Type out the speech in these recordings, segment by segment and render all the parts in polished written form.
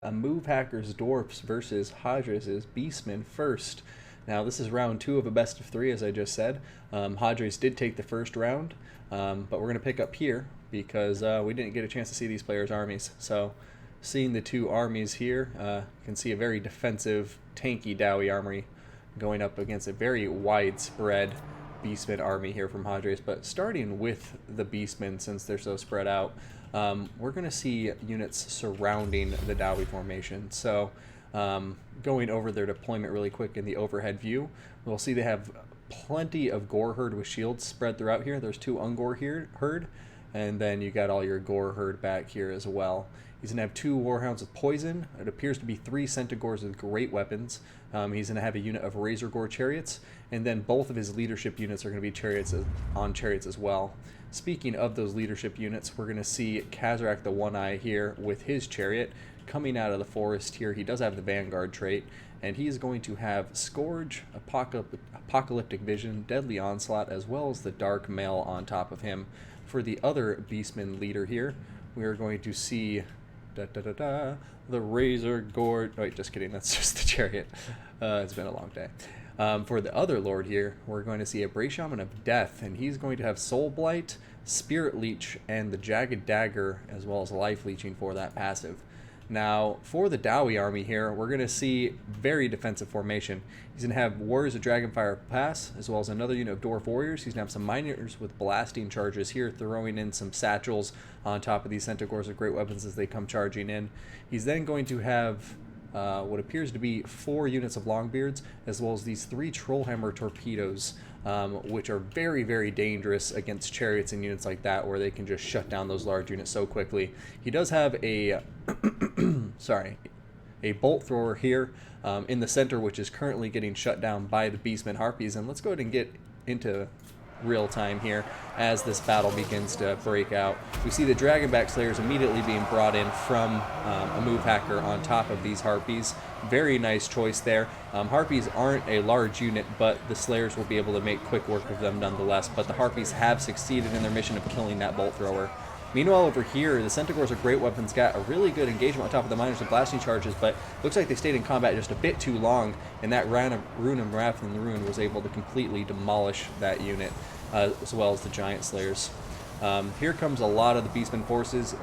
A Move Hackers Dwarfs versus Hodges' Beastmen first. Now, this is round two of a best of three, as I just said. Hodges did take the first round, but we're going to pick up here because we didn't get a chance to see these players' armies. So, seeing the two armies here, you can see a very defensive, tanky Dowie army going up against a very widespread Beastmen army here from Hodges. But starting with the Beastmen, since they're so spread out, we're going to see units surrounding the Dowie formation. So going over their deployment really quick in the overhead view, we'll see they have plenty of Gore Herd with shields spread throughout here. There's two Ungore Herd, and then you got all your Gore Herd back here as well. He's going to have two Warhounds with poison. It appears to be three Centaurs with great weapons. He's going to have a unit of Razor Gore chariots, and then both of his leadership units are going to be chariots as well. Speaking of those leadership units, we're going to see Kazarak the One-Eye here with his chariot coming out of the forest here. He does have the Vanguard trait, and he's going to have Scourge, Apocalyptic Vision, Deadly Onslaught, as well as the Dark Mail on top of him. For the other Beastman leader here, we are going to see the Razor Gore. Wait, just kidding. That's just the chariot. It's been a long day. For the other lord here, we're going to see a Bray Shaman of Death, and he's going to have Soul Blight, Spirit Leech, and the Jagged Dagger, as well as Life Leeching for that passive. Now, for the Dowie army here, we're going to see very defensive formation. He's going to have Warriors of Dragonfire Pass, as well as another unit of Dwarf Warriors. He's going to have some Miners with blasting charges here, throwing in some satchels on top of these Centaurs with great weapons as they come charging in. He's then going to have what appears to be 4 units of Longbeards, as well as these 3 Trollhammer torpedoes, which are very, very dangerous against chariots and units like that, where they can just shut down those large units so quickly. He does have a a bolt thrower here in the center, which is currently getting shut down by the Beastmen Harpies. And let's go ahead and get into real time here as this battle begins to break out. We see the Dragonback Slayers immediately being brought in from a Move Hacker on top of these Harpies. Very nice choice there. Harpies aren't a large unit, but the Slayers will be able to make quick work of them nonetheless. But the Harpies have succeeded in their mission of killing that bolt thrower. Meanwhile, over here, the Centaurs are great weapons, got a really good engagement on top of the Miners with blasting charges, but looks like they stayed in combat just a bit too long, and that Rune of Wrath and the Ruin was able to completely demolish that unit, as well as the Giant Slayers. Here comes a lot of the Beastmen forces,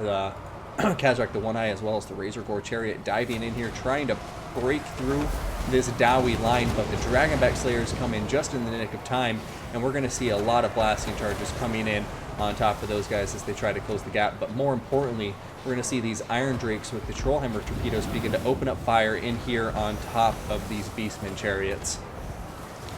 Kazarak the One-Eye, as well as the Razor Gore Chariot, diving in here, trying to break through this Dowie line, but the Dragonback Slayers come in just in the nick of time, and we're going to see a lot of blasting charges coming in on top of those guys as they try to close the gap. But more importantly, we're going to see these Iron Drakes with the Trollhammer torpedoes begin to open up fire in here on top of these Beastmen chariots.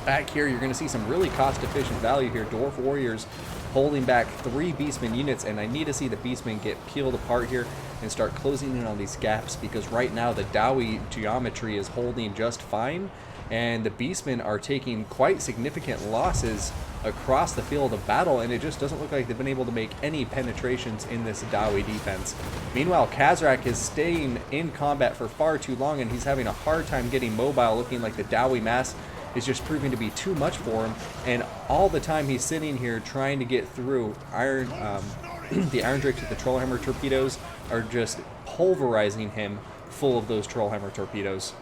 Back here, you're going to see some really cost-efficient value here. Dwarf Warriors holding back 3 Beastmen units, and I need to see the Beastmen get peeled apart here and start closing in on these gaps, because right now the Dowie geometry is holding just fine, and the Beastmen are taking quite significant losses across the field of battle, and it just doesn't look like they've been able to make any penetrations in this Dowie defense. Meanwhile, Kazarak is staying in combat for far too long, and he's having a hard time getting mobile, looking like the Dowie mass is just proving to be too much for him, and all the time he's sitting here trying to get through, the Iron Drakes with the Trollhammer torpedoes are just pulverizing him full of those Trollhammer torpedoes.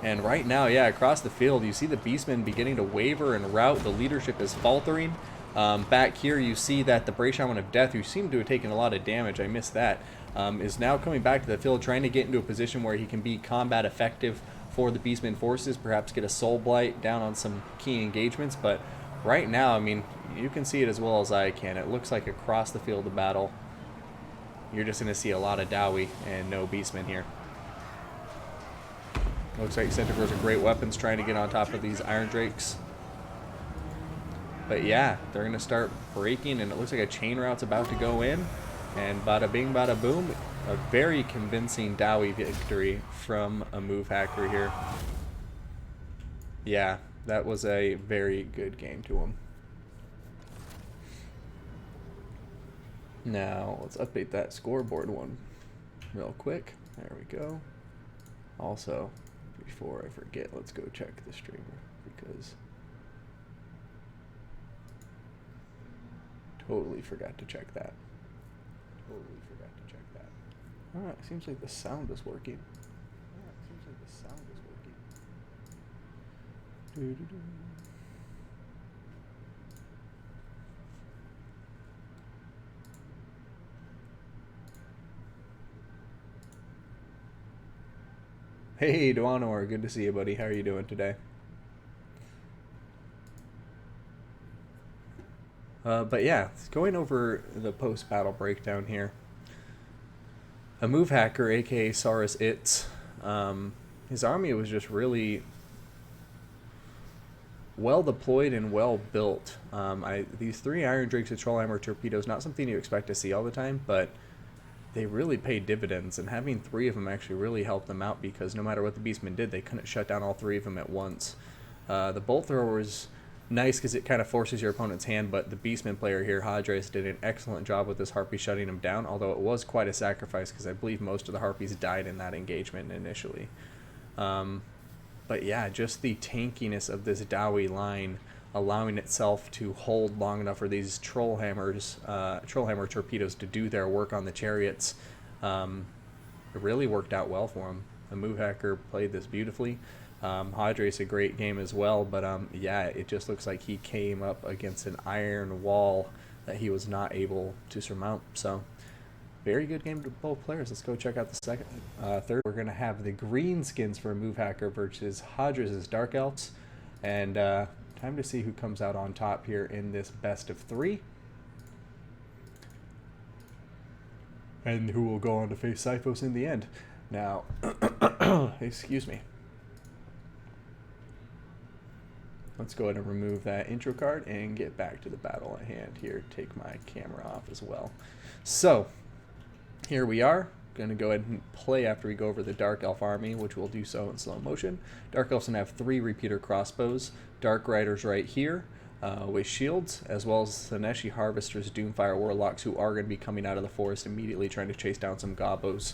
And right now, yeah, across the field, you see the Beastmen beginning to waver and rout. The leadership is faltering. Back here, you see that the Bray Shaman of Death, who seemed to have taken a lot of damage, I missed that, is now coming back to the field, trying to get into a position where he can be combat effective for the Beastmen forces, perhaps get a Soul Blight down on some key engagements. But right now, I mean, you can see it as well as I can. It looks like across the field of battle, you're just going to see a lot of Dowie and no Beastmen here. Looks like Centaurs are great weapons trying to get on top of these Iron Drakes. But yeah, they're going to start breaking, and it looks like a chain route's about to go in. And bada bing, bada boom. A very convincing Dowie victory from a Move Hacker here. Yeah, that was a very good game to him. Now, let's update that scoreboard one real quick. There we go. Also, before I forget, let's go check the streamer, because totally forgot to check that. Alright, seems like the sound is working. Doo-doo-doo. Hey, Duanor, good to see you, buddy. How are you doing today? But yeah, going over the post-battle breakdown here. A move hacker, aka Saurus Itz, his army was just really well deployed and well built. These 3 Iron Drakes with Trollhammer torpedoes, not something you expect to see all the time, but they really paid dividends, and having 3 of them actually really helped them out, because no matter what the Beastmen did, they couldn't shut down all 3 of them at once. The bolt thrower was nice because it kind of forces your opponent's hand, but the Beastman player here, Hadres, did an excellent job with this Harpy shutting him down, although it was quite a sacrifice because I believe most of the Harpies died in that engagement initially. But yeah, just the tankiness of this Dowie line, allowing itself to hold long enough for these Trollhammer torpedoes to do their work on the chariots. It really worked out well for him. The move hacker played this beautifully. Hadres a great game as well, but yeah, it just looks like he came up against an iron wall that he was not able to surmount. So very good game to both players. Let's go check out the third. We're gonna have the Greenskins for move hacker versus Hadres' Dark Elves, and time to see who comes out on top here in this best of 3. And who will go on to face Sipho's in the end. Now, excuse me. Let's go ahead and remove that intro card and get back to the battle at hand here. Take my camera off as well. So, here we are. Going to go ahead and play after we go over the Dark Elf army, which we'll do so in slow motion. Dark Elves going to have 3 repeater crossbows. Dark Riders right here with shields, as well as the Neshi Harvesters, Doomfire Warlocks, who are going to be coming out of the forest immediately trying to chase down some Gobos.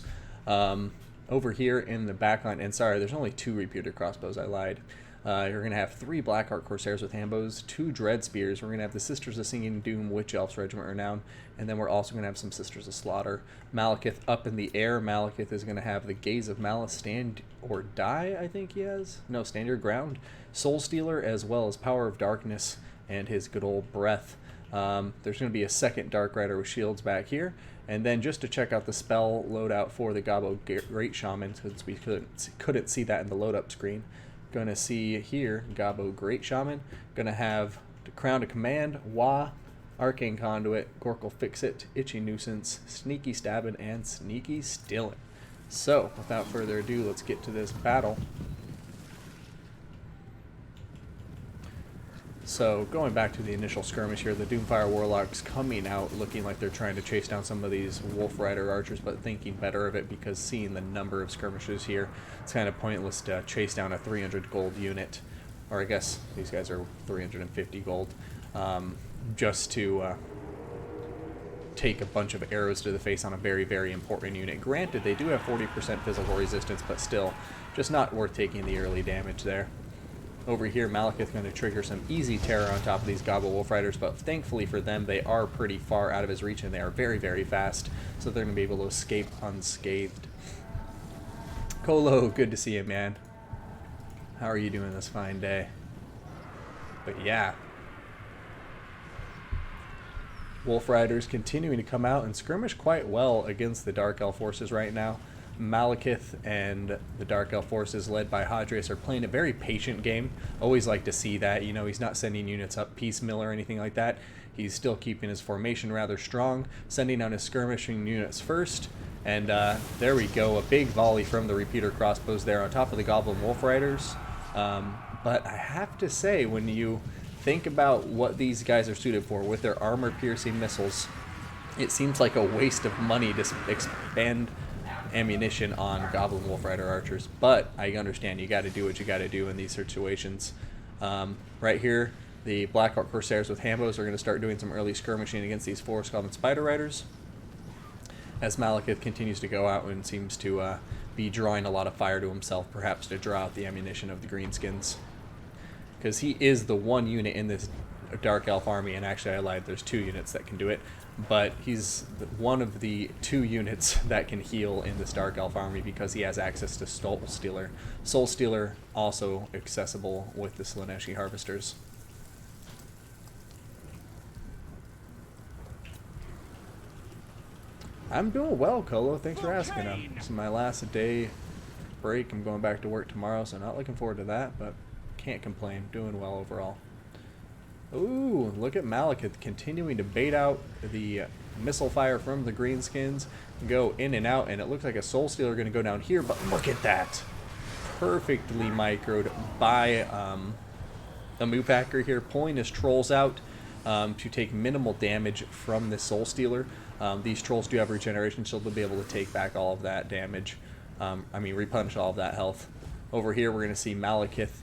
Over here in the backline, and sorry, there's only 2 repeater crossbows, I lied. You're going to have 3 Blackheart Corsairs with Hambos, 2 Dread Spears. We're going to have the Sisters of Singing Doom Witch Elves Regiment Renown, and then we're also going to have some Sisters of Slaughter. Malekith up in the air. Malekith is going to have the Gaze of Malice, Stand or Die, I think he has. No, Stand Your Ground. Soul Stealer, as well as Power of Darkness and his good old Breath. There's going to be a second Dark Rider with shields back here. And then just to check out the spell loadout for the Gabo Great Shaman, since we couldn't see that in the load-up screen. Going to see here, Gabo Great Shaman. Going to have Crown to Command, Wah, Arcane Conduit, Gorkle Fix-It, Itchy Nuisance, Sneaky Stabbin', and Sneaky Stillin'. So, without further ado, let's get to this battle. So, going back to the initial skirmish here, the Doomfire Warlocks coming out looking like they're trying to chase down some of these Wolf Rider archers, but thinking better of it because seeing the number of skirmishes here, it's kind of pointless to chase down a 300 gold unit. Or I guess these guys are 350 gold. Just to take a bunch of arrows to the face on a very, very important unit. Granted, they do have 40% physical resistance, but still, just not worth taking the early damage there. Over here, Malekith going to trigger some easy terror on top of these Gobbo Wolf Riders, but thankfully for them, they are pretty far out of his reach, and they are very, very fast, so they're going to be able to escape unscathed. Kolo, good to see you, man. How are you doing this fine day? But yeah. Wolf Riders continuing to come out and skirmish quite well against the Dark Elf forces right now. Malekith and the Dark Elf forces led by Hadres are playing a very patient game. Always like to see that. You know, he's not sending units up piecemeal or anything like that. He's still keeping his formation rather strong, sending out his skirmishing units first. And there we go, a big volley from the repeater crossbows there on top of the Goblin Wolf Riders. But I have to say, when you think about what these guys are suited for with their armor-piercing missiles, it seems like a waste of money to expand ammunition on Goblin Wolf Rider archers, but I understand you got to do what you got to do in these situations. Right here, the Blackheart Corsairs with Hambos are going to start doing some early skirmishing against these Forest Goblin Spider Riders, as Malekith continues to go out and seems to be drawing a lot of fire to himself, perhaps to draw out the ammunition of the Greenskins, because he is the one unit in this Dark Elf army, and actually I lied, there's 2 units that can do it, but he's one of the 2 units that can heal in this Dark Elf army because he has access to Soul Stealer. Soul Stealer also accessible with the Slaaneshi Harvesters. I'm doing well, Colo. Thanks for asking. This is my last day break. I'm going back to work tomorrow, so not looking forward to that, but can't complain. Doing well overall. Ooh, look at Malekith continuing to bait out the missile fire from the greenskins, go in and out, and it looks like a Soul Stealer going to go down here, but look at that. Perfectly microed by a move hacker here, pulling his trolls out to take minimal damage from the Soul Stealer. These trolls do have regeneration, so they'll be able to take back all of that damage. Replenish all of that health. Over here, we're going to see Malekith.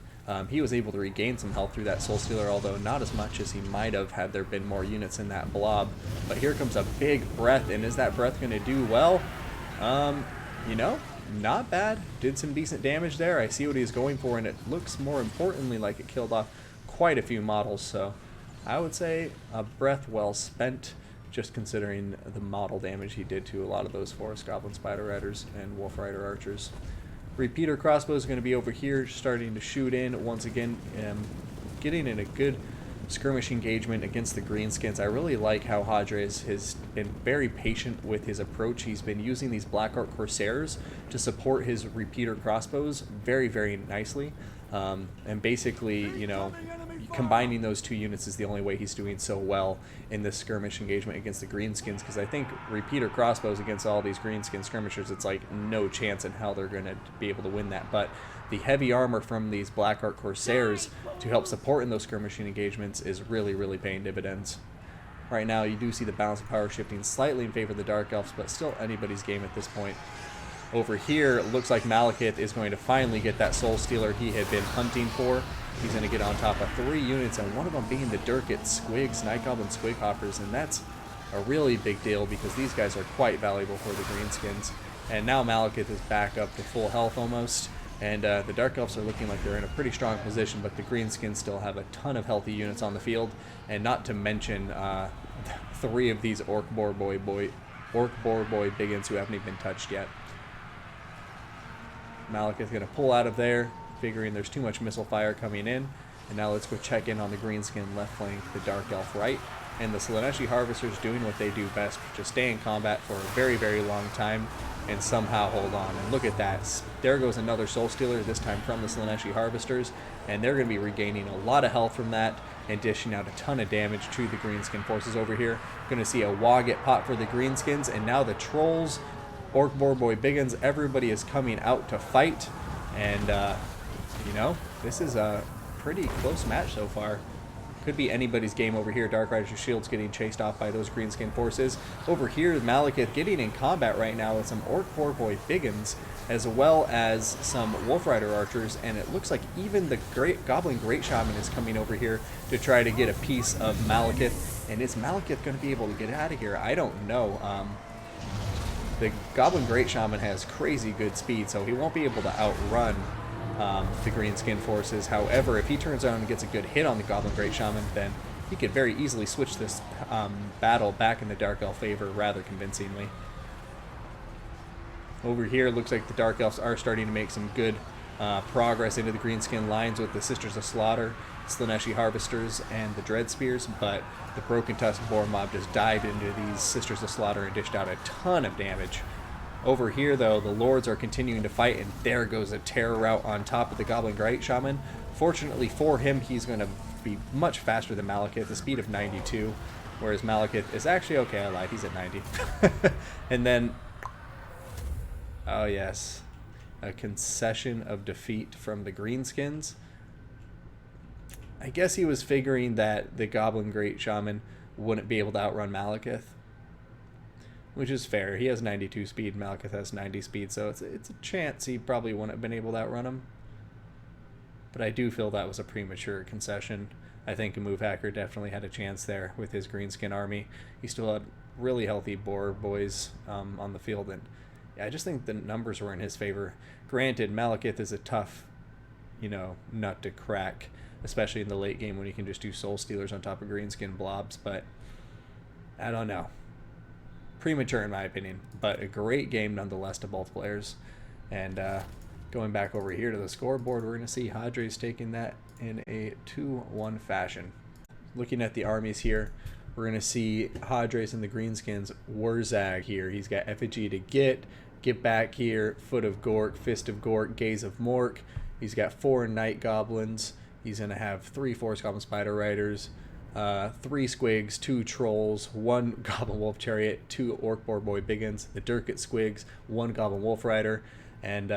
He was able to regain some health through that Soul Stealer, although not as much as he might have had there been more units in that blob. But here comes a big breath, and is that breath going to do well? You know, not bad. Did some decent damage there. I see what he's going for, and it looks more importantly like it killed off quite a few models. So I would say a breath well spent, just considering the model damage he did to a lot of those Forest Goblin Spider Riders and Wolf Rider Archers. Repeater Crossbow is going to be over here, starting to shoot in once again, getting in a good skirmish engagement against the Greenskins. I really like how Hadres has been very patient with his approach. He's been using these Blackheart Corsairs to support his Repeater Crossbows very, very nicely. And basically, you know, combining those 2 units is the only way he's doing so well in this skirmish engagement against the Greenskins, because I think Repeater Crossbows against all these Greenskin skirmishers, it's like no chance in hell they're going to be able to win that. But the heavy armor from these Blackheart Corsairs to help support in those skirmishing engagements is really, really paying dividends. Right now, you do see the balance of power shifting slightly in favor of the Dark Elves, but still anybody's game at this point. Over here, it looks like Malekith is going to finally get that Soul Stealer he had been hunting for. He's going to get on top of 3 units, and one of them being the Durkit Squigs, Night Goblin Squig Hoppers, and that's a really big deal because these guys are quite valuable for the Greenskins. And now Malekith is back up to full health almost, and the Dark Elves are looking like they're in a pretty strong position, but the Greenskins still have a ton of healthy units on the field, and not to mention 3 of these Orc Boar Boy Biggins who haven't even been touched yet. Malekith's going to pull out of there, figuring there's too much missile fire coming in. And now let's go check in on the Greenskin left flank, the Dark Elf right. And the Slaaneshi Harvesters doing what they do best, just stay in combat for a very, very long time and somehow hold on. And look at that. There goes another Soul Stealer, this time from the Slaaneshi Harvesters. And they're going to be regaining a lot of health from that and dishing out a ton of damage to the Greenskin forces over here. Going to see a Waaagh get popped for the Greenskins, and now the Trolls, Orc Boar Boy Biggins, everybody is coming out to fight. And, you know, this is a pretty close match so far. Could be anybody's game over here. Dark Rider's Shields getting chased off by those Greenskin forces. Over here, Malekith getting in combat right now with some Orc Boar Boy Biggins, as well as some Wolf Rider Archers, and it looks like even the Goblin Great Shaman is coming over here to try to get a piece of Malekith. And is Malekith going to be able to get out of here? I don't know. The Goblin Great Shaman has crazy good speed, so he won't be able to outrun the Greenskin forces. However, if he turns around and gets a good hit on the Goblin Great Shaman, then he could very easily switch this battle back in the Dark Elf favor rather convincingly. Over here, it looks like the Dark Elves are starting to make some good progress into the Greenskin lines with the Sisters of Slaughter, Slaaneshi Harvesters, and the Dread Spears, but the Broken Tusk Boar Mob just dived into these Sisters of Slaughter and dished out a ton of damage. Over here, though, the Lords are continuing to fight, and there goes a Terror Route on top of the Goblin Great Shaman. Fortunately for him, he's going to be much faster than Malekith, a speed of 92, whereas Malekith is actually, okay, I lied, he's at 90. And then, oh yes, a concession of defeat from the Greenskins. I guess he was figuring that the Goblin Great Shaman wouldn't be able to outrun Malekith, which is fair. He has 92 speed, Malekith has 90 speed, so it's a chance he probably wouldn't have been able to outrun him. But I do feel that was a premature concession. I think a Move Hacker definitely had a chance there with his Greenskin army. He still had really healthy Boar Boys on the field, and yeah, I just think the numbers were in his favor. Granted, Malekith is a tough, you know, nut to crack especially in the late game when you can just do Soul Stealers on top of Greenskin blobs, but I don't know. Premature in my opinion, but a great game nonetheless to both players. And going back over here to the scoreboard, we're going to see Hadres taking that in a 2-1 fashion. Looking at the armies here, we're going to see Hadres and the Greenskins, Wurzag here. He's got Effigy to Get Back here, Foot of Gork, Fist of Gork, Gaze of Mork. He's got 4 Night Goblins. He's going to have 3 Forest Goblin Spider Riders, 3 Squigs, 2 Trolls, 1 Goblin Wolf Chariot, 2 Orc Boar Boy Biggins, the Durkit Squigs, 1 Goblin Wolf Rider, and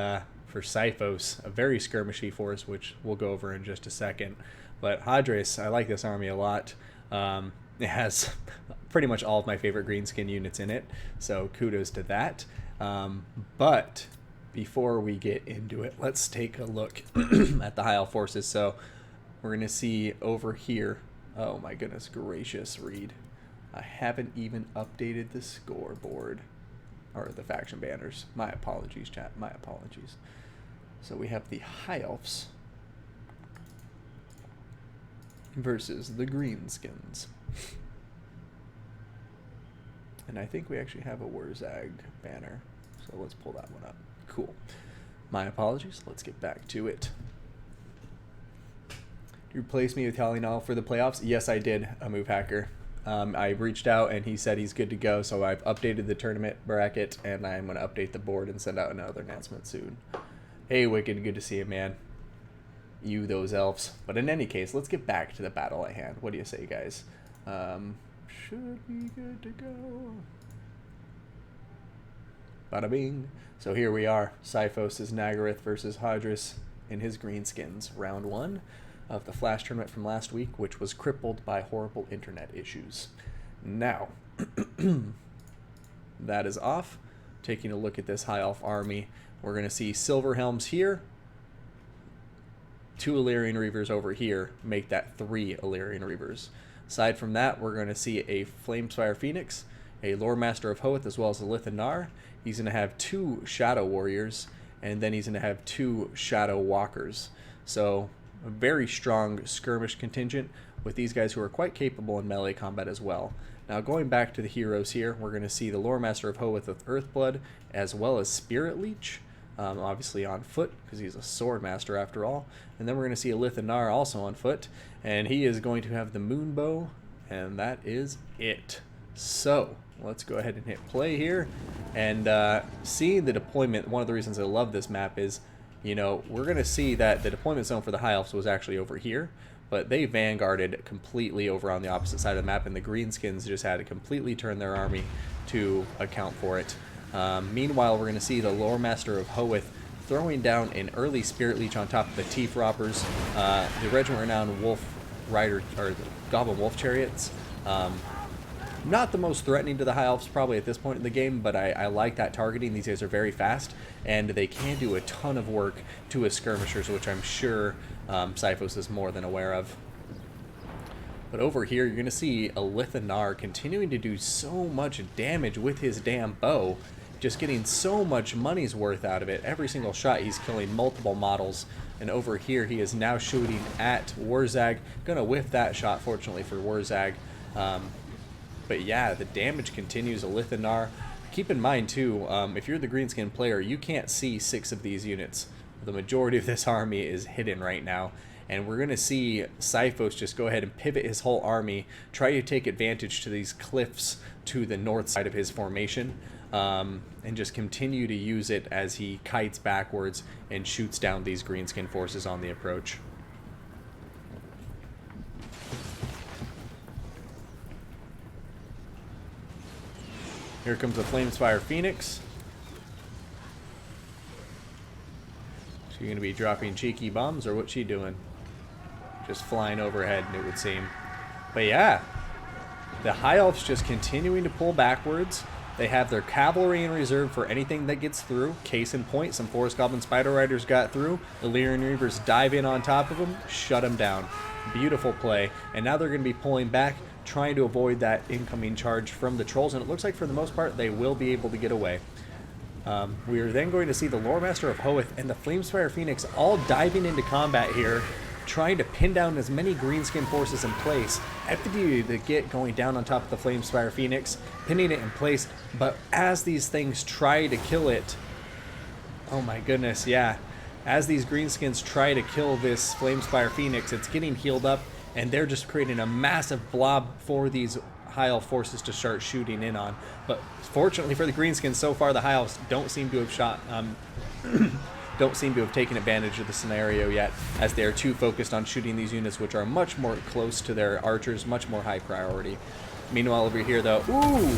for Siphos, a very skirmishy force, which we'll go over in just a second. But Hadres, I like this army a lot. It has pretty much all of my favorite Greenskin units in it, so kudos to that. But before we get into it, let's take a look at the High Elf forces. So we're going to see over here, oh my goodness gracious, Reed. I haven't even updated the scoreboard, or the faction banners. My apologies, chat, my apologies. So we have the High Elves versus the Greenskins. And I think we actually have a Wurzag banner, so let's pull that one up. Cool. My apologies. Let's get back to it. You replaced me with Talinal for the playoffs? Yes, I did, a move hacker. I reached out and he said he's good to go, so I've updated the tournament bracket and I'm going to update the board and send out another announcement soon. Hey, Wicked, good to see you, man. You, those elves. But in any case, let's get back to the battle at hand. What do you say, guys? Should be good to go. Bada bing. So here we are. Siphos' Nagaryth versus Hadres in his Greenskins. Round 1 of the Flash tournament from last week, which was crippled by horrible internet issues. Now, that is off. Taking a look at this High Elf army, we're going to see Silver Helms here. 2 Illyrian Reavers over here make that 3 Illyrian Reavers. Aside from that, we're going to see a Flamespire Phoenix, a Lore Master of Hoeth, as well as a Lithanar. He's going to have 2 Shadow Warriors, and then he's going to have 2 Shadow Walkers. So a very strong skirmish contingent with these guys who are quite capable in melee combat as well. Now going back to the heroes here, we're going to see the Lore Master of Hoeth with Earthblood, as well as Spirit Leech. Obviously on foot, because he's a sword master after all. And then we're going to see a Lithanar also on foot, and he is going to have the Moonbow, and that is it. So let's go ahead and hit play here. And seeing the deployment, one of the reasons I love this map is, you know, we're going to see that the deployment zone for the High Elves was actually over here, but they vanguarded completely over on the opposite side of the map, and the Greenskins just had to completely turn their army to account for it. Meanwhile, we're going to see the Lore Master of Hoeth throwing down an early Spirit Leech on top of the Teeth Roppers, the Regiment Renowned Wolf Rider, or the Goblin Wolf Chariots. Not the most threatening to the High Elves probably at this point in the game, but I like that targeting. These guys are very fast, and they can do a ton of work to his skirmishers, which I'm sure Siphos is more than aware of. But over here, you're going to see a Lithanar continuing to do so much damage with his damn bow, just getting so much money's worth out of it. Every single shot, he's killing multiple models. And over here, he is now shooting at Wurzag. Going to whiff that shot, fortunately for Wurzag. But yeah, the damage continues. A Lithanar. Keep in mind, too, if you're the Greenskin player, you can't see 6 of these units. The majority of this army is hidden right now. And we're going to see Siphos just go ahead and pivot his whole army, try to take advantage to these cliffs to the north side of his formation, and just continue to use it as he kites backwards and shoots down these Greenskin forces on the approach. Here comes the Flamespire Phoenix. She going to be dropping cheeky bombs, or what's she doing? Just flying overhead, it would seem. But yeah, the High Elves just continuing to pull backwards. They have their cavalry in reserve for anything that gets through. Case in point, some Forest Goblin Spider Riders got through. The Illyrian Reavers dive in on top of them, shut them down. Beautiful play. And now they're going to be pulling back, trying to avoid that incoming charge from the Trolls. And it looks like for the most part, they will be able to get away. We are then going to see the Lore Master of Hoeth and the Flamespire Phoenix all diving into combat here. trying to pin down as many greenskin forces in place. FD the Git going down on top of the Flamespire Phoenix, pinning it in place, but as these things try to kill it, oh my goodness, yeah. As these greenskins try to kill this Flamespire Phoenix, it's getting healed up, and they're just creating a massive blob for these High Elf forces to start shooting in on. But fortunately for the greenskins, so far the High Elves don't seem to have taken advantage of the scenario yet, as they are too focused on shooting these units, which are much more close to their archers, much more high priority. Meanwhile, over here, though, ooh,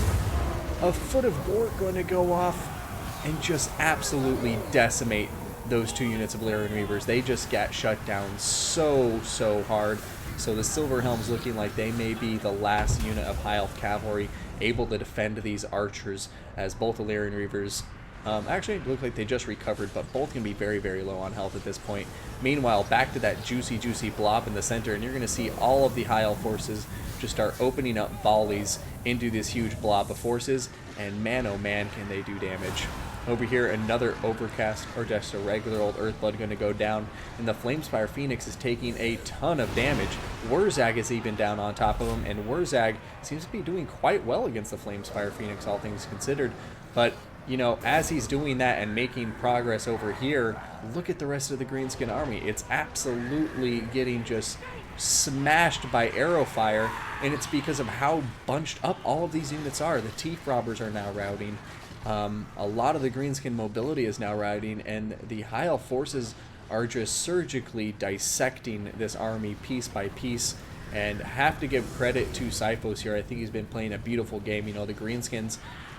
a Foot of War going to go off and just absolutely decimate those two units of Lyrian Reavers. They just get shut down so hard. So the Silver Helms looking like they may be the last unit of High Elf Cavalry able to defend these archers, as both the Lyrian Reavers actually it looked like they just recovered, but both can be very low on health at this point. Meanwhile, back to that juicy blob in the center, and you're going to see all of the High Elf forces just start opening up volleys into this huge blob of forces, and man oh man can they do damage. Over here, another Overcast, or just a regular old Earthblood going to go down, and the Flamespire Phoenix is taking a ton of damage. Wurzag is even down on top of him, and Wurzag seems to be doing quite well against the Flamespire Phoenix, all things considered. But, you know, as he's doing that and making progress over here, look at the rest of the Greenskin army. It's absolutely getting just smashed by arrow fire, and it's because of how bunched up all of these units are. The Teeth Robbers are now routing. A lot of the Greenskin mobility is now routing, and the High Elf forces are just surgically dissecting this army piece by piece, and have to give credit to Sifos here. I think he's been playing a beautiful game. You know, the Greenskins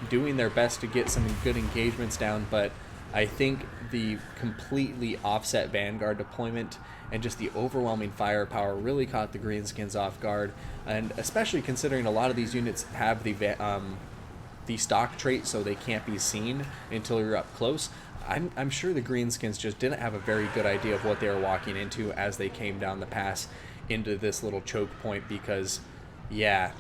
doing their best to get some good engagements down, but I think the completely offset Vanguard deployment and just the overwhelming firepower really caught the Greenskins off guard, and especially considering a lot of these units have the stock trait, so they can't be seen until you're up close. I'm sure the Greenskins just didn't have a very good idea of what they were walking into as they came down the pass into this little choke point, because, yeah,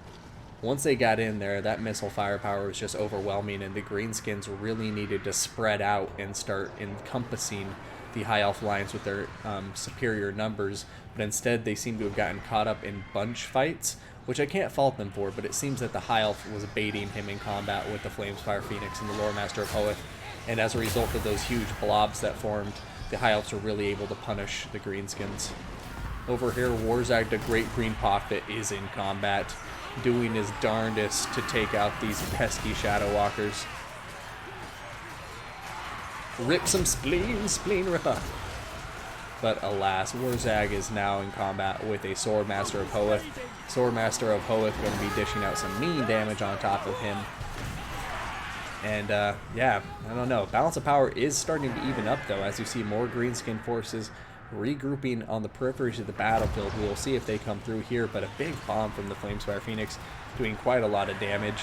once they got in there, that missile firepower was just overwhelming, and the Greenskins really needed to spread out and start encompassing the High Elf lines with their superior numbers, but instead they seem to have gotten caught up in bunch fights, which I can't fault them for, but it seems that the High Elf was baiting him in combat with the Flamespire Phoenix and the Lore Master of Hoeth, and as a result of those huge blobs that formed, the High Elves were really able to punish the Greenskins. Over here, Wurzag the Great Green Prophet is in combat, doing his darndest to take out these pesky Shadow Walkers. Rip some spleen ripper. But alas, Wurzag is now in combat with a Sword Master of Hoeth. Sword Master of Hoeth going to be dishing out some mean damage on top of him. And yeah, I don't know. Balance of power is starting to even up, though, as you see more Greenskin forces regrouping on the peripheries of the battlefield. We'll see if they come through here, but a big bomb from the Flamespire Phoenix doing quite a lot of damage.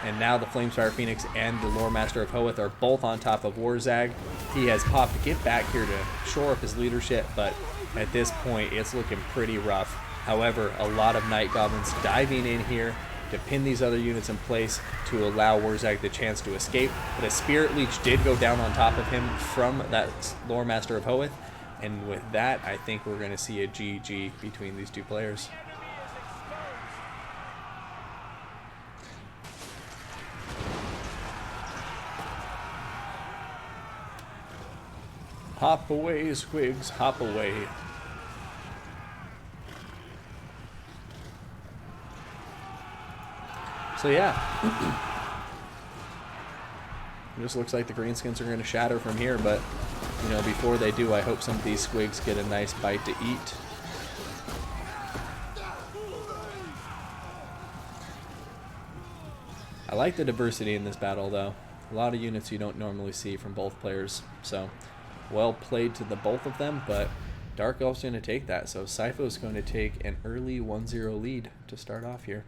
And now the Flamespire Phoenix and the Lore Master of Hoeth are both on top of Wurzag. He has popped to get back here to shore up his leadership, but at this point it's looking pretty rough. However, a lot of Night Goblins diving in here to pin these other units in place to allow Wurzag the chance to escape. But a Spirit Leech did go down on top of him from that Lore Master of Hoeth, and with that, I think we're going to see a GG between these two players. Hop away, Squigs, hop away. So yeah, it just looks like the Greenskins are going to shatter from here, but you know, before they do, I hope some of these Squigs get a nice bite to eat. I like the diversity in this battle, though. A lot of units you don't normally see from both players, so well played to the both of them, but Dark Elf's going to take that, so Sifos going to take an early 1-0 lead to start off here.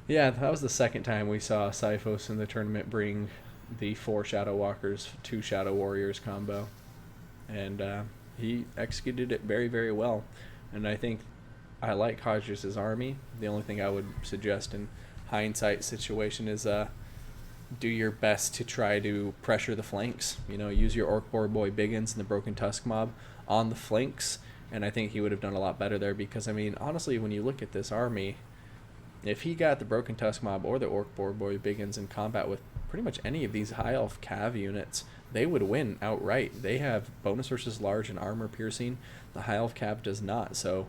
Yeah, that was the second time we saw Sifos in the tournament bring the 4 Shadow Walkers, 2 Shadow Warriors combo. And he executed it very well. And I think I like Hodges' army. The only thing I would suggest in hindsight situation is do your best to try to pressure the flanks. You know, use your Orc Boy Biggins and the Broken Tusk Mob on the flanks, and I think he would have done a lot better there because, I mean, honestly, when you look at this army, if he got the Broken Tusk Mob or the Orc Boy Biggins in combat with pretty much any of these High Elf Cav units, they would win outright. They have bonus versus large and armor piercing. The High Elf Cav does not, so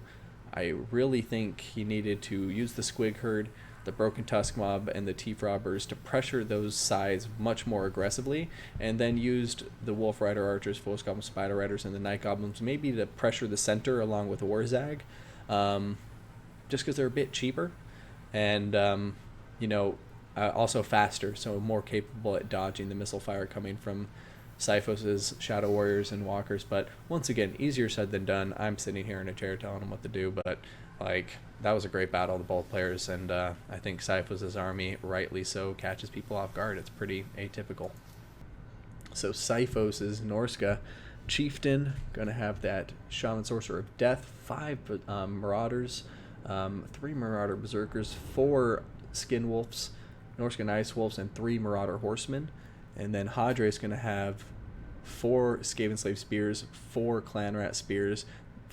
I really think he needed to use the Squig Herd, the Broken Tusk Mob, and the Tief Robbers to pressure those sides much more aggressively, and then used the Wolf Rider Archers, Force Goblins, Spider Riders, and the Night Goblins maybe to pressure the center along with Warzag, just because they're a bit cheaper, and you know, also faster, so more capable at dodging the missile fire coming from Sifos' Shadow Warriors and Walkers. But once again, easier said than done. I'm sitting here in a chair telling them what to do, but like, that was a great battle to both players, and I think Sifos' army, rightly so, catches people off guard. It's pretty atypical. So Sifos' Norska Chieftain, going to have that Shaman Sorcerer of Death, 5 Marauders, 3 Marauder Berserkers, 4 Skin Wolves, Norscan Ice Wolves, and 3 Marauder Horsemen. And then Hadre's going to have 4 Skaven Slave Spears, 4 Clan Rat Spears,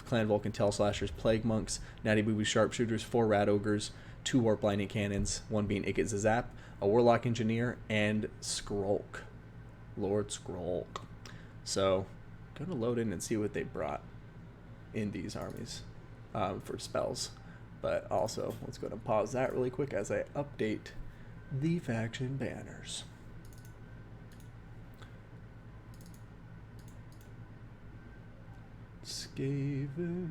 Clan Vulcan Tail Slashers, Plague Monks, Natty Boo Boo Sharpshooters, 4 Rat Ogres, 2 Warp Lightning Cannons, 1 being Ikit Zazap, a Warlock Engineer, and Skrolk. Lord Skrolk. So, going to load in and see what they brought in these armies for spells. But also, let's go ahead and pause that really quick as I update the faction banners. Skaven.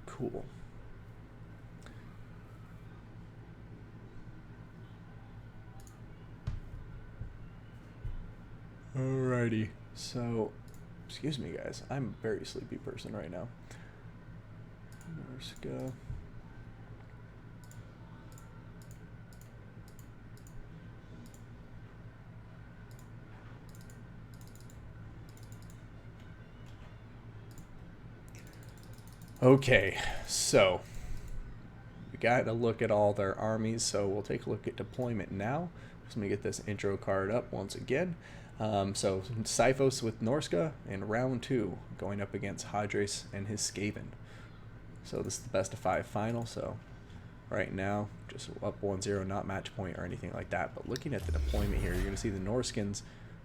Cool. Alrighty. So, excuse me, guys. I'm a very sleepy person right now. Norska. Okay, so we got to look at all their armies, so we'll take a look at deployment now. Just let me get this intro card up once again. So Sifos with Norska in round 2, going up against Hadres and his Skaven. So this is the best of 5 final, so right now just up 1-0, not match point or anything like that. But looking at the deployment here, you're going to see the Norskins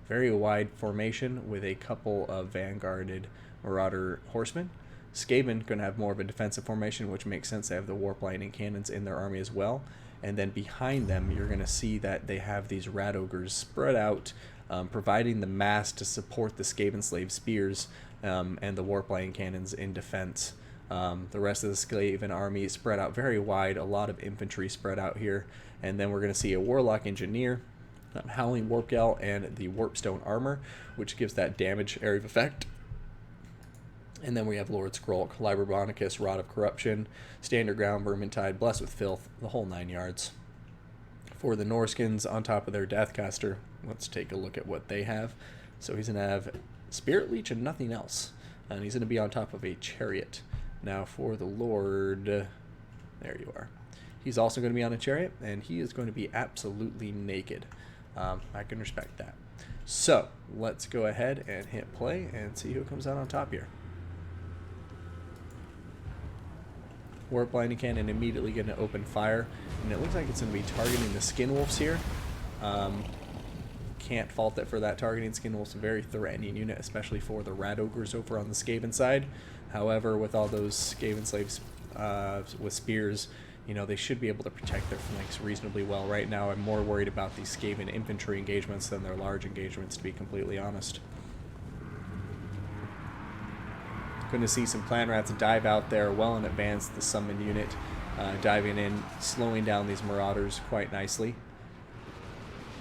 very wide formation with a couple of vanguarded Marauder Horsemen. Skaven going to have more of a defensive formation, which makes sense. They have the Warp Lightning Cannons in their army as well. And then behind them, you're going to see that they have these Rat Ogres spread out, providing the mass to support the Skaven Slave Spears and the Warp Lightning Cannons in defense. The rest of the Skaven army spread out very wide, a lot of infantry spread out here. And then we're going to see a Warlock Engineer, Howling Warpgal, and the Warpstone Armor, which gives that damage area of effect. And then we have Lord Skrolk, Librobonicus, Rod of Corruption, Standard Ground, Vermintide, Blessed with Filth, the whole 9 yards. For the Norskins, on top of their Deathcaster, let's take a look at what they have. So he's going to have Spirit Leech and nothing else. And he's going to be on top of a Chariot. Now for the Lord, there you are. He's also going to be on a Chariot, and he is going to be absolutely naked. I can respect that. So let's go ahead and hit play and see who comes out on top here. Warp Lightning Cannon immediately going to open fire, and it looks like it's going to be targeting the Skin Wolves here. Can't fault it for that targeting. Skin Wolves, a very threatening unit, especially for the Rat Ogres over on the Skaven side. However, with all those Skaven Slaves with spears, you know, they should be able to protect their flanks reasonably well. Right now, I'm more worried about these Skaven infantry engagements than their large engagements, to be completely honest. Going to see some Clan Rats dive out there well in advance, the summon unit diving in, slowing down these Marauders quite nicely.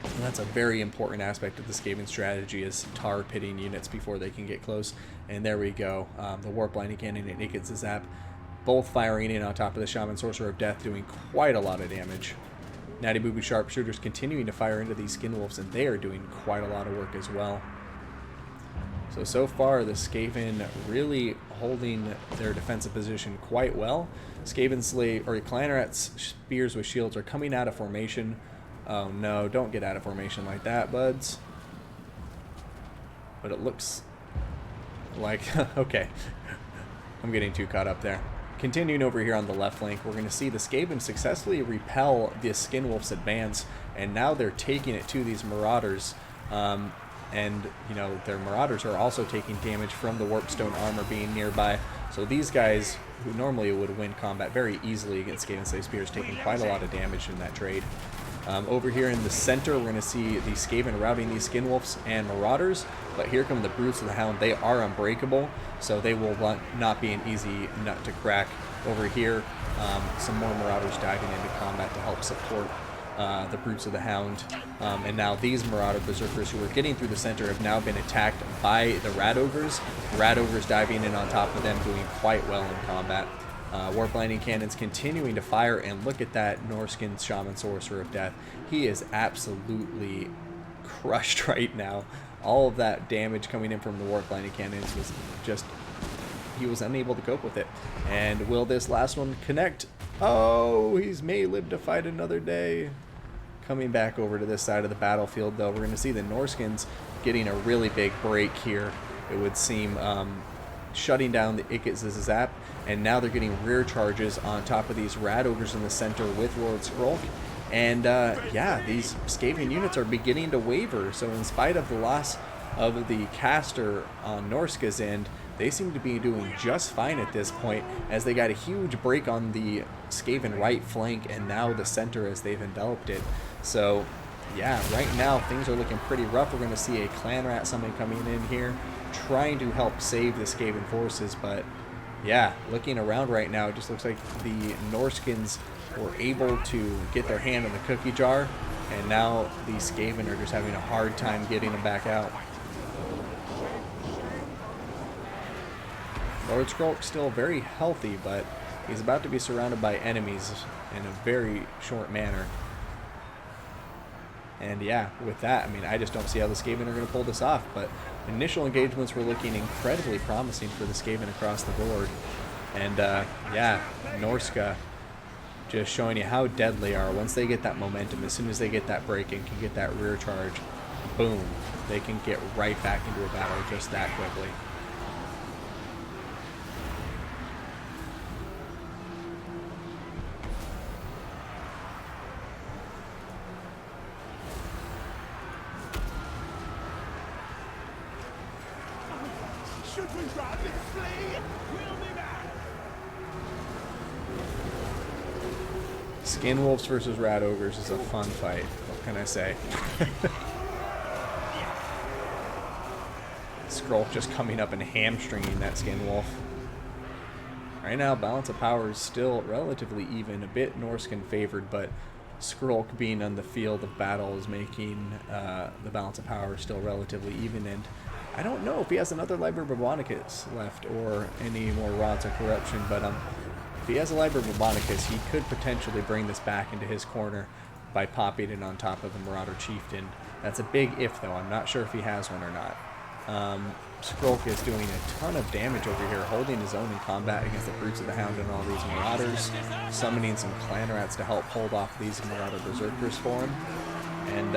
And that's a very important aspect of the Skaven strategy, is tar pitting units before they can get close. And there we go. The Warp Lightning Cannon and Ikit Zazap both firing in on top of the Shaman Sorcerer of Death, doing quite a lot of damage. Natty Boo Boo Sharpshooters continuing to fire into these Skin Wolves, and they are doing quite a lot of work as well. So far, the Skaven really holding their defensive position quite well. Skaven Slave or Clanrat's spears with shields are coming out of formation. Oh no, don't get out of formation like that, buds. But it looks like okay. I'm getting too caught up there. Continuing over here on the left flank, we're going to see the Skaven successfully repel the Skinwolf's advance, and now they're taking it to these Marauders. And, you know, their Marauders are also taking damage from the Warpstone armor being nearby. So these guys, who normally would win combat very easily against Skaven Slave Spears, taking quite a lot of damage in that trade. Over here in the center, we're going to see the Skaven routing these Skinwolves and Marauders, but here come the Brutes of the Hound. They are unbreakable, so they will not be an easy nut to crack. Over here, some more Marauders diving into combat to help support the Brutes of the Hound. And now these Marauder Berserkers who are getting through the center have now been attacked by the Rat Ogres. Rat Ogres diving in on top of them, doing quite well in combat. Warp Lightning Cannons continuing to fire, and look at that Norskin Shaman Sorcerer of Death. He is absolutely crushed right now. All of that damage coming in from the Warp Lightning Cannons was just, he was unable to cope with it. And will this last one connect? Oh, he's may live to fight another day. Coming back over to this side of the battlefield, though, we're going to see the Norskins getting a really big break here, it would seem, shutting down the Ikit's Zap, and now they're getting rear charges on top of these Rat Ogres in the center with Lord Skrolk. And yeah, these Skaven units are beginning to waver, so in spite of the loss of the caster on Norska's end, they seem to be doing just fine at this point, as they got a huge break on the Skaven right flank and now the center as they've enveloped it. So yeah, right now things are looking pretty rough. We're going to see a Clanrat summon coming in here, trying to help save the Skaven forces, but yeah, looking around right now, it just looks like the Norskins were able to get their hand in the cookie jar, and now the Skaven are just having a hard time getting them back out. Lord Skrolk's still very healthy, but he's about to be surrounded by enemies in a very short manner. And yeah, with that, I mean, I just don't see how the Skaven are going to pull this off, but initial engagements were looking incredibly promising for the Skaven across the board. And yeah, Norska just showing you how dead they are. Once they get that momentum, as soon as they get that break and can get that rear charge, boom, they can get right back into a battle just that quickly. Should we run and flee? We'll be back. Skinwolves versus Rat Ogres is a fun fight. What can I say? Skrolk just coming up and hamstringing that Skinwolf. Right now, balance of power is still relatively even, a bit Norskin favored, but Skrolk being on the field of battle is making the balance of power still relatively even, and I don't know if he has another Liber Barbonicus left or any more Rods of Corruption, but if he has a Liber Barbonicus, he could potentially bring this back into his corner by popping it on top of the Marauder Chieftain. That's a big if, though. I'm not sure if he has one or not. Skrolk is doing a ton of damage over here, holding his own in combat against the Brutes of the Hound and all these Marauders, summoning some Clanrats to help hold off these Marauder Berserkers for him. And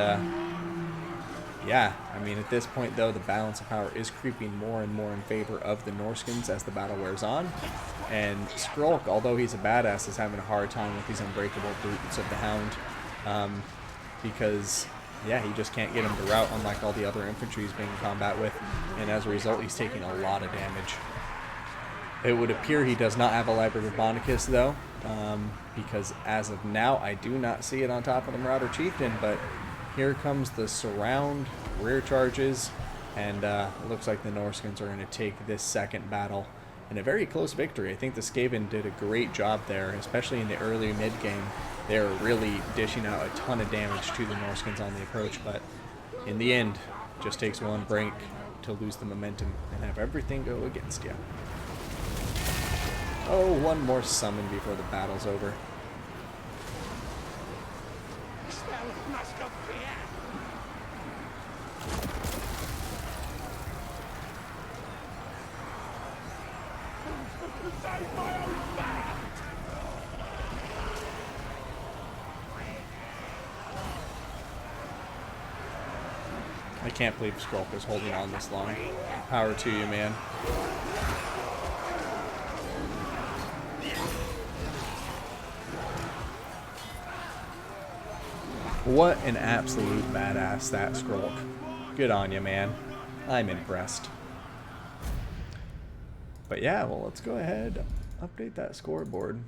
yeah, I mean, at this point, though, the balance of power is creeping more and more in favor of the Norskins as the battle wears on. And Skrolk, although he's a badass, is having a hard time with these unbreakable Brutes of the Hound. Because, yeah, he just can't get him to rout, unlike all the other infantry he's being in combat with. And as a result, he's taking a lot of damage. It would appear he does not have a Liber Barbonicus, though. Because as of now, I do not see it on top of the Marauder Chieftain, but here comes the surround, rear charges, and it looks like the Norskins are going to take this second battle in a very close victory. I think the Skaven did a great job there, especially in the early mid-game. They were really dishing out a ton of damage to the Norskins on the approach, but in the end, it just takes one break to lose the momentum and have everything go against you. Oh, one more summon before the battle's over. to save my own back! I can't believe Skrulk is holding on this long. Power to you, man. What an absolute badass that Skrulk. Good on you, man. I'm impressed. But yeah, well, let's go ahead, update that scoreboard.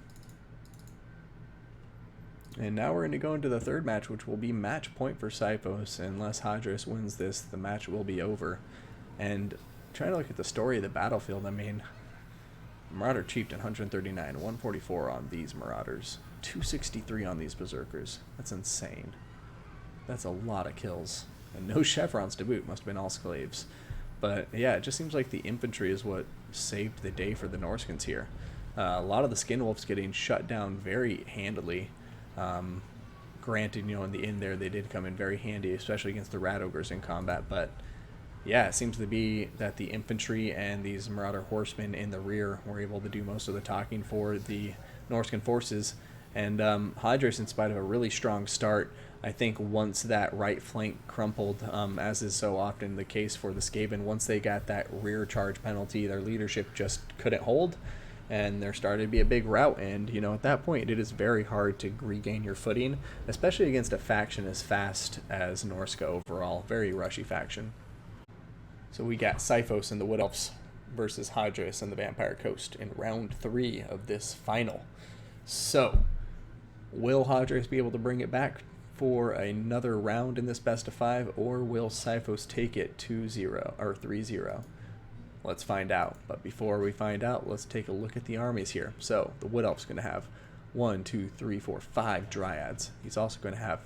And now we're going to go into the third match, which will be match point for Sipho's. Unless Hadris wins this, the match will be over. And trying to look at the story of the battlefield, I mean, Marauder Chieftain 139, 144 on these Marauders, 263 on these Berserkers. That's insane. That's a lot of kills. And no chevrons to boot, must have been all Sclaves. But yeah, it just seems like the infantry is what saved the day for the Norskins here. A lot of the Skinwolves getting shut down very handily. Granted, you know, in the end there, they did come in very handy, especially against the Rat Ogres in combat. But yeah, it seems to be that the infantry and these Marauder horsemen in the rear were able to do most of the talking for the Norskin forces. And Hadris, in spite of a really strong start, I think once that right flank crumpled, as is so often the case for the Skaven, once they got that rear charge penalty, their leadership just couldn't hold, and there started to be a big rout. And, you know, at that point, it is very hard to regain your footing, especially against a faction as fast as Norska overall. Very rushy faction. So we got Sipho's and the Wood Elves versus Hadris and the Vampire Coast in round 3 of this final. So, will Hadris be able to bring it back for another round in this best of 5, or will Sipho's take it 2-0 or 3-0? Let's find out. But before we find out, let's take a look at the armies here. So the Wood Elf's going to have 1, 2, 3, 4, 5 Dryads. He's also going to have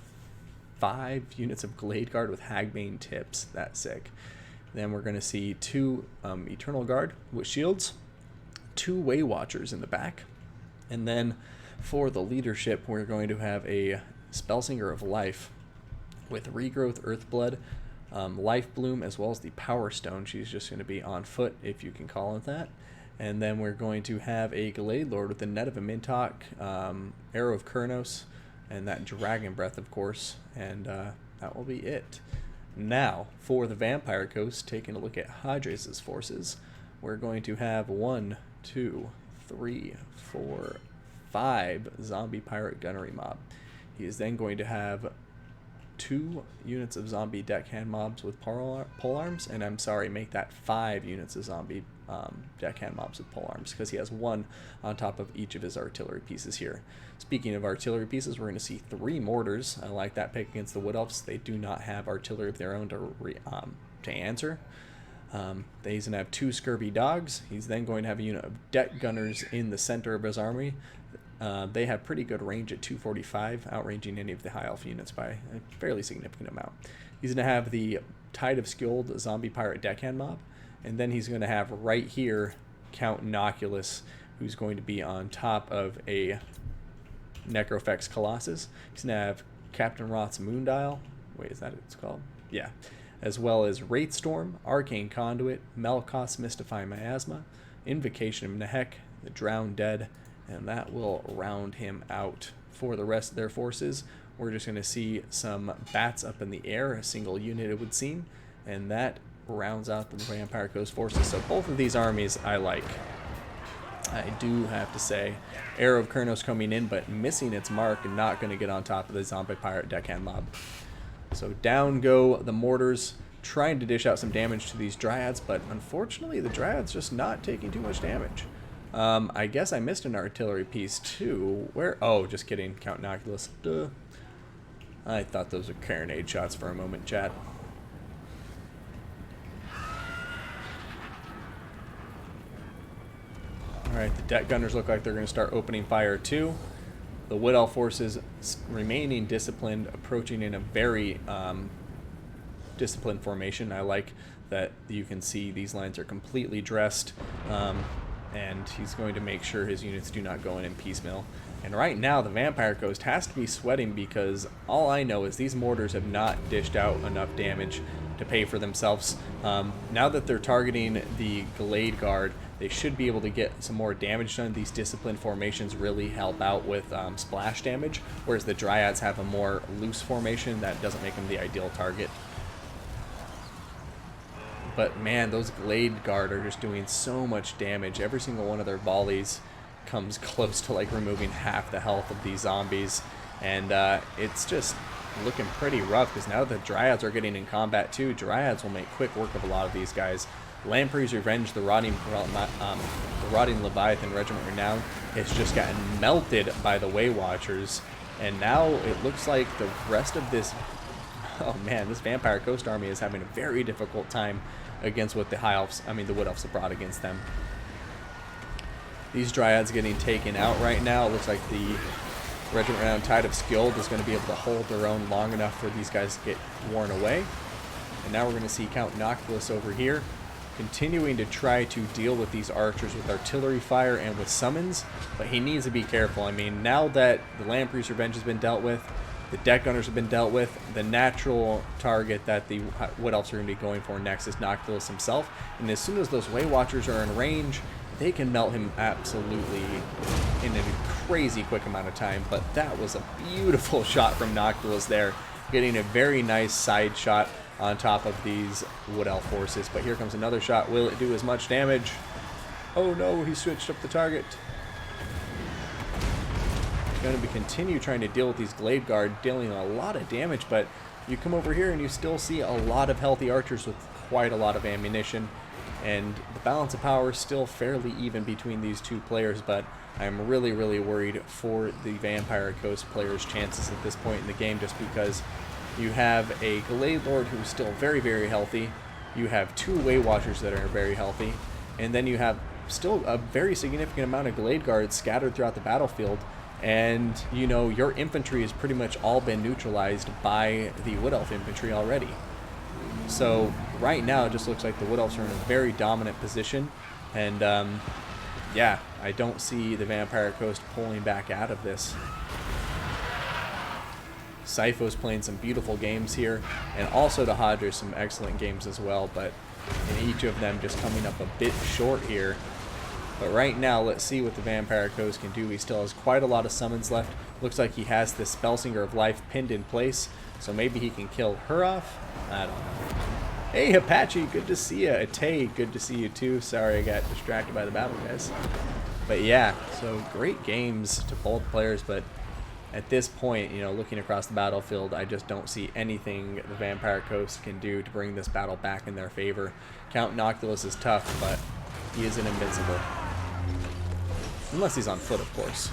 5 units of Glade Guard with Hagbane tips. That's sick. Then we're going to see 2 Eternal Guard with shields, 2 Way Watchers in the back, and then for the leadership, we're going to have a Spellsinger of Life with Regrowth, Earthblood, Life Bloom, as well as the Power Stone. She's just going to be on foot, if you can call it that. And then we're going to have a Glade Lord with the Net of Amintok, Arrow of Kurnos, and that Dragon Breath, of course. And that will be it. Now, for the Vampire Coast, taking a look at Hadris' forces, we're going to have 1, 2, 3, 4, 5 Zombie Pirate Gunnery Mob. He is then going to have 2 units of zombie deckhand mobs with polearms, and I'm sorry, make that 5 units of zombie deckhand mobs with polearms, because he has 1 on top of each of his artillery pieces here. Speaking of artillery pieces, we're going to see 3 mortars. I like that pick against the Wood Elves. They do not have artillery of their own to answer. He's going to have 2 Scurvy Dogs. He's then going to have a unit of deck gunners in the center of his army. They have pretty good range at 245, outranging any of the High Elf units by a fairly significant amount. He's going to have the Tide of Skjold Zombie Pirate Deckhand Mob, and then he's going to have right here Count Inoculus, who's going to be on top of a Necrofex Colossus. He's going to have Captain Roth's Moondial. Wait, is that what it's called? Yeah. As well as Wraithstorm, Arcane Conduit, Melkos Mystifying Miasma, Invocation of Nehek, the Drowned Dead, and that will round him out. For the rest of their forces, we're just going to see some bats up in the air, a single unit it would seem, and that rounds out the Vampire Coast forces. So both of these armies I like. I do have to say, Arrow of Kurnos coming in, but missing its mark and not going to get on top of the Zombie Pirate Deckhand Mob. So down go the mortars, trying to dish out some damage to these Dryads, but unfortunately the Dryads just not taking too much damage. I guess I missed an artillery piece too. Where? Oh, just kidding. Count Inoculus. Duh. I thought those were carronade shots for a moment, chat. Alright, the deck gunners look like they're going to start opening fire too. The Wood Elf forces remaining disciplined, approaching in a very disciplined formation. I like that you can see these lines are completely dressed. And he's going to make sure his units do not go in piecemeal. And right now, the Vampire Coast has to be sweating, because all I know is these mortars have not dished out enough damage to pay for themselves. Now that they're targeting the Glade Guard, they should be able to get some more damage done. These disciplined formations really help out with splash damage, whereas the Dryads have a more loose formation that doesn't make them the ideal target. But man, those Glade Guard are just doing so much damage. Every single one of their volleys comes close to like removing half the health of these zombies, and it's just looking pretty rough because now the Dryads are getting in combat too. Dryads will make quick work of a lot of these guys. Lamprey's Revenge, the Rotting Leviathan Regiment Renown, has just gotten melted by the Way Watchers, and now it looks like the rest of this, oh man, this Vampire Coast army is having a very difficult time against what the the Wood Elves have brought against them. These Dryads getting taken out right now. It looks like the Regiment Renown Tide of Skjold is going to be able to hold their own long enough for these guys to get worn away. And now we're going to see Count Noctilus over here, continuing to try to deal with these archers with artillery fire and with summons, but he needs to be careful. I mean, now that the Lamprey's Revenge has been dealt with, the Deck Gunners have been dealt with, the natural target that the Wood Elves are going to be going for next is Noctilus himself, and as soon as those Way Watchers are in range, they can melt him absolutely in a crazy quick amount of time. But that was a beautiful shot from Noctilus there, getting a very nice side shot on top of these Wood Elf forces. But here comes another shot. Will it do as much damage? Oh no, he switched up the target. Going to continue trying to deal with these Glade Guard, dealing a lot of damage, but you come over here and you still see a lot of healthy archers with quite a lot of ammunition, and the balance of power is still fairly even between these two players, but I'm really, really worried for the Vampire Coast players' chances at this point in the game, just because you have a Glade Lord who's still very, very healthy, you have two Way Watchers that are very healthy, and then you have still a very significant amount of Glade Guards scattered throughout the battlefield, and you know, your infantry has pretty much all been neutralized by the Wood Elf infantry already. So right now it just looks like the Wood Elves are in a very dominant position, and yeah, I don't see the Vampire Coast pulling back out of this. Sypho's playing some beautiful games here, and also Tahadra some excellent games as well, but in each of them just coming up a bit short here. But right now, let's see what the Vampire Coast can do. He still has quite a lot of summons left. Looks like he has the Spellsinger of Life pinned in place, so maybe he can kill her off? I don't know. Hey, Apache, good to see you. Atay, good to see you too. Sorry I got distracted by the battle, guys. But yeah, so great games to both players, but at this point, you know, looking across the battlefield, I just don't see anything the Vampire Coast can do to bring this battle back in their favor. Count Noctilus is tough, but he isn't invincible. Unless he's on foot, of course.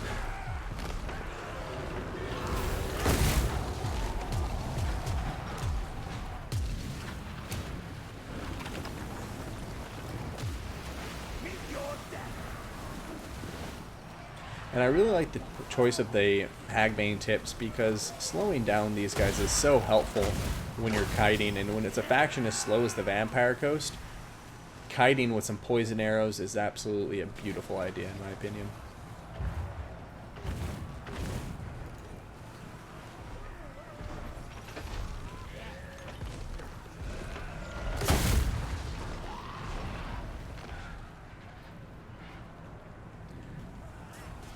And I really like the choice of the Hagbane tips, because slowing down these guys is so helpful when you're kiting, and when it's a faction as slow as the Vampire Coast, kiting with some poison arrows is absolutely a beautiful idea in my opinion.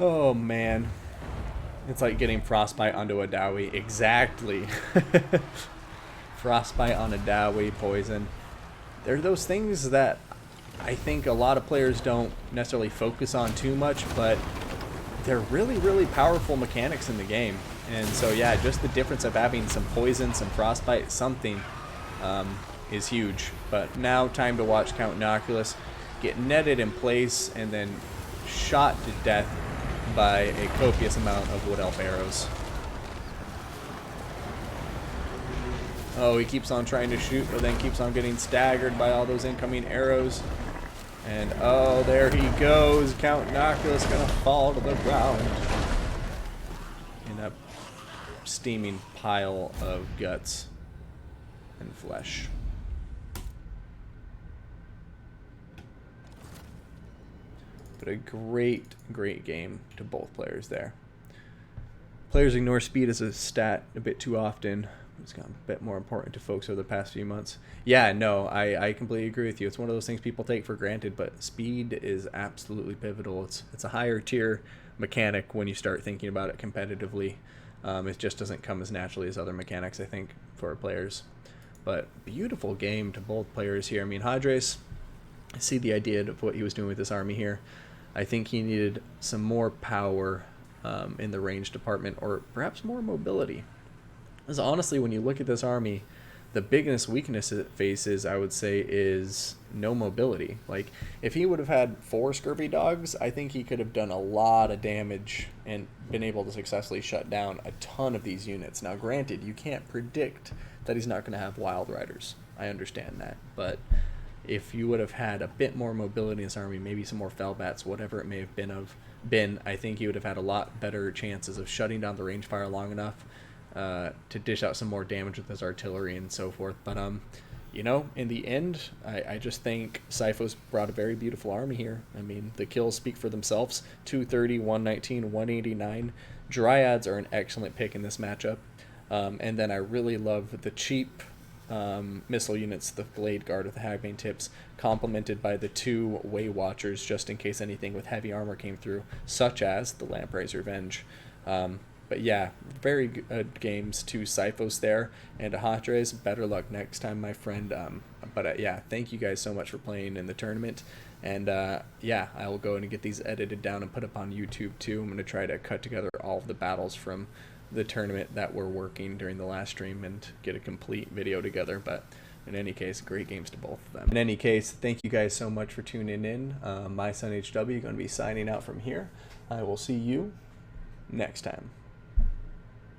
Oh man, it's like getting frostbite onto a Dowie. Exactly. Frostbite on a Dowie, poison. They're those things that I think a lot of players don't necessarily focus on too much, but they're really, really powerful mechanics in the game. And so yeah, just the difference of having some poison, some frostbite, something is huge. But now time to watch Count Noctilus get netted in place and then shot to death by a copious amount of Wood Elf arrows. Oh, he keeps on trying to shoot, but then keeps on getting staggered by all those incoming arrows. And oh, there he goes. Count Noctilus gonna fall to the ground in a steaming pile of guts and flesh. But a great, great game to both players there. Players ignore speed as a stat a bit too often. It's gotten a bit more important to folks over the past few months. Yeah, no, I completely agree with you. It's one of those things people take for granted, but speed is absolutely pivotal. It's a higher tier mechanic when you start thinking about it competitively. It just doesn't come as naturally as other mechanics, I think, for players. But beautiful game to both players here. I mean, Hadres, I see the idea of what he was doing with this army here. I think he needed some more power in the range department, or perhaps more mobility. Because honestly, when you look at this army, the biggest weakness it faces, I would say, is no mobility. Like, if he would have had 4 scurvy dogs, I think he could have done a lot of damage and been able to successfully shut down a ton of these units. Now, granted, you can't predict that he's not going to have wild riders. I understand that. But if you would have had a bit more mobility in this army, maybe some more Felbats, whatever it may have been, I think he would have had a lot better chances of shutting down the range fire long enough to dish out some more damage with his artillery and so forth. But you know, in the end, I just think Sifos brought a very beautiful army here. I mean, the kills speak for themselves. 230, 119, 189. Dryads are an excellent pick in this matchup. And then I really love the cheap missile units, the Blade Guard with the Hagbane tips, complemented by the 2 Way Watchers, just in case anything with heavy armor came through, such as the Lamprey's Revenge. But yeah, very good games to Sifos there, and to Hadres, better luck next time, my friend. Yeah, thank you guys so much for playing in the tournament, and yeah, I will go in and get these edited down and put up on YouTube too. I'm going to try to cut together all of the battles from the tournament that were working during the last stream and get a complete video together. But in any case, great games to both of them. In any case, thank you guys so much for tuning in. My son HW going to be signing out from here. I will see you next time.